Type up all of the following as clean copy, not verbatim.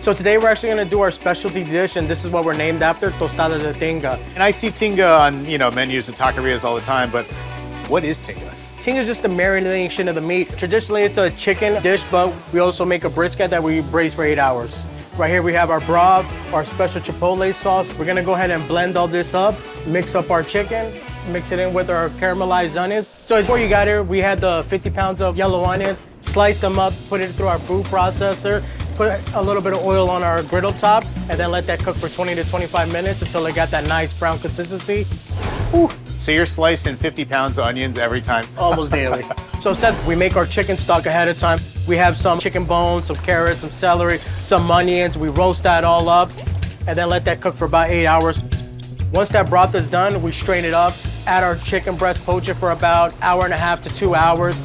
So today we're actually gonna do our specialty dish, and this is what we're named after, Tostada de Tinga. And I see tinga on, menus and taquerias all the time, but what is tinga? Tinga is just the marination of the meat. Traditionally, it's a chicken dish, but we also make a brisket that we braise for 8 hours. Right here we have our broth, our special chipotle sauce. We're gonna go ahead and blend all this up, mix up our chicken, mix it in with our caramelized onions. So before you got here, we had the 50 pounds of yellow onions, sliced them up, put it through our food processor, put a little bit of oil on our griddle top, and then let that cook for 20 to 25 minutes until it got that nice brown consistency. Whew. So you're slicing 50 pounds of onions every time? Almost daily. So Seth, we make our chicken stock ahead of time. We have some chicken bones, some carrots, some celery, some onions. We roast that all up and then let that cook for about 8 hours. Once that broth is done, we strain it up, add our chicken breast, poach it for about 1.5 to 2 hours.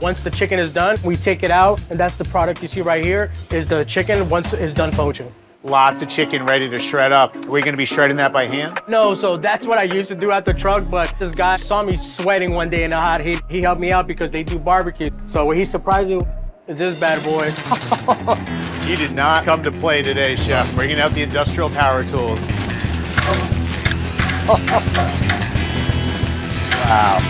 Once the chicken is done, we take it out, and that's the product you see right here, is the chicken once it's done poaching. Lots of chicken ready to shred up. Are we gonna be shredding that by hand? No, so that's what I used to do at the truck, but this guy saw me sweating one day in the hot heat. He helped me out because they do barbecue. So what he surprised you is this bad boy. You did not come to play today, Chef. Bringing out the industrial power tools. Wow.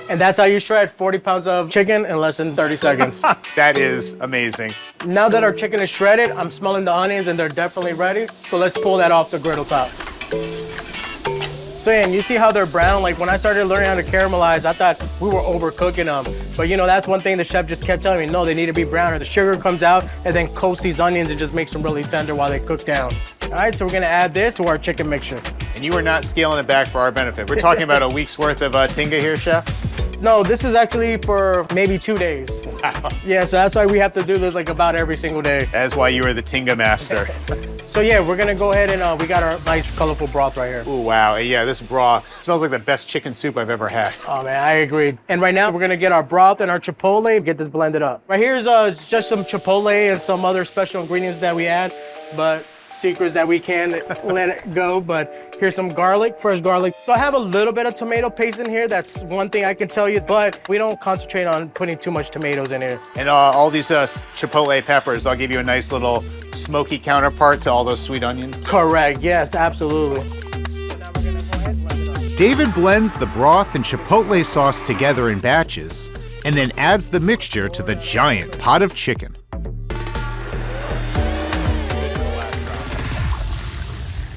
And that's how you shred 40 pounds of chicken in less than 30 seconds. That is amazing. Now that our chicken is shredded, I'm smelling the onions and they're definitely ready. So let's pull that off the griddle top. So yeah, and you see how they're brown? Like when I started learning how to caramelize, I thought we were overcooking them. But that's one thing the chef just kept telling me, no, they need to be browner. The sugar comes out and then coats these onions and just makes them really tender while they cook down. All right, so we're gonna add this to our chicken mixture. And you are not scaling it back for our benefit. We're talking about a week's worth of tinga here, Chef? No, this is actually for maybe 2 days. Wow. Yeah, so that's why we have to do this like about every single day. That's why you are the tinga master. So yeah, we're gonna go ahead and we got our nice colorful broth right here. Ooh, wow. Yeah, this broth smells like the best chicken soup I've ever had. Oh man, I agree. And right now we're gonna get our broth and our chipotle, get this blended up. Right here's just some chipotle and some other special ingredients that we add, but secrets that we can let it go. But here's some garlic, fresh garlic. So I have a little bit of tomato paste in here. That's one thing I can tell you, but we don't concentrate on putting too much tomatoes in here. And all these chipotle peppers, I'll give you a nice little smoky counterpart to all those sweet onions. Correct, yes, absolutely. David blends the broth and chipotle sauce together in batches and then adds the mixture to the giant pot of chicken.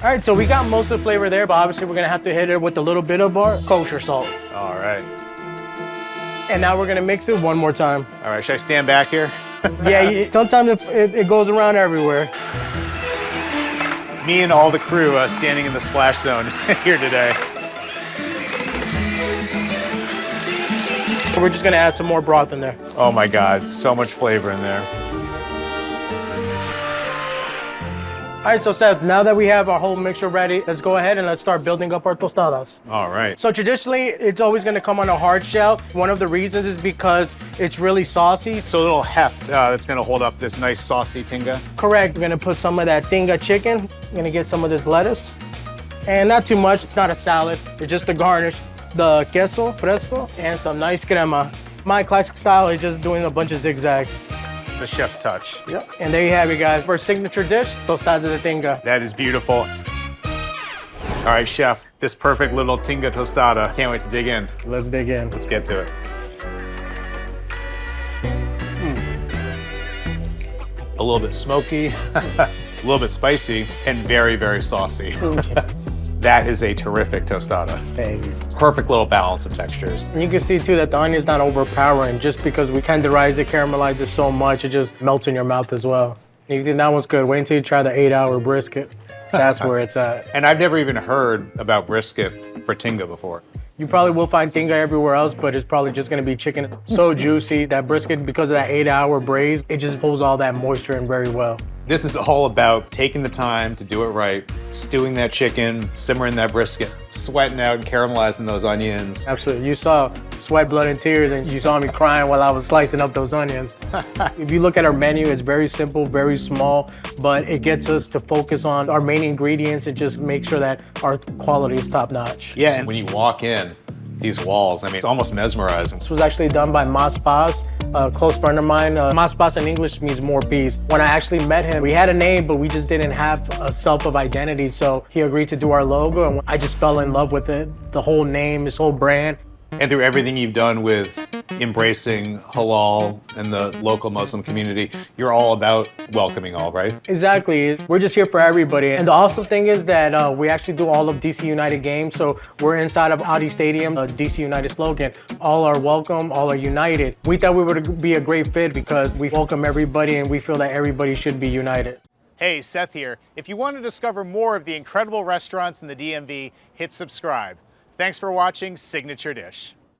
All right, so we got most of the flavor there, but obviously we're gonna have to hit it with a little bit of our kosher salt. All right. And now we're gonna mix it one more time. All right, should I stand back here? Yeah, sometimes it goes around everywhere. Me and all the crew standing in the splash zone here today. We're just gonna add some more broth in there. Oh my God, so much flavor in there. All right, so Seth, now that we have our whole mixture ready, let's go ahead and let's start building up our tostadas. All right. So traditionally, it's always gonna come on a hard shell. One of the reasons is because it's really saucy. So a little heft that's gonna hold up this nice saucy tinga. Correct, we're gonna put some of that tinga chicken. I'm gonna get some of this lettuce. And not too much, it's not a salad, it's just a garnish. The queso, fresco, and some nice crema. My classic style is just doing a bunch of zigzags. The chef's touch. Yep, and there you have it, guys. For our signature dish, Tostada de Tinga. That is beautiful. All right, chef, this perfect little tinga tostada. Can't wait to dig in. Let's dig in. Let's get to it. A little bit smoky, a little bit spicy, and very, very saucy. That is a terrific tostada. Thank you. Perfect little balance of textures. And you can see too that the onion's not overpowering. Just because we tenderize it, caramelize it so much, it just melts in your mouth as well. And you think that one's good. Wait until you try the 8-hour brisket. That's where it's at. And I've never even heard about brisket for tinga before. You probably will find tinga everywhere else, but it's probably just gonna be chicken. So juicy, that brisket, because of that 8-hour braise, it just holds all that moisture in very well. This is all about taking the time to do it right, stewing that chicken, simmering that brisket, sweating out and caramelizing those onions. Absolutely, you saw sweat, blood, and tears, and you saw me crying while I was slicing up those onions. If you look at our menu, it's very simple, very small, but it gets us to focus on our main ingredients and just make sure that our quality is top notch. Yeah, and when you walk in, these walls. I mean, it's almost mesmerizing. This was actually done by Mas Paz, a close friend of mine. Mas Paz in English means more peace. When I actually met him, we had a name, but we just didn't have a self of identity. So he agreed to do our logo, and I just fell in love with it. The whole name, his whole brand. And through everything you've done with embracing halal and the local Muslim community, you're all about welcoming all, right? Exactly. We're just here for everybody. And the awesome thing is that we actually do all of DC United games. So we're inside of Audi Stadium, the DC United slogan, all are welcome, all are united. We thought we would be a great fit because we welcome everybody and we feel that everybody should be united. Hey, Seth here. If you want to discover more of the incredible restaurants in the DMV, hit subscribe. Thanks for watching Signature Dish.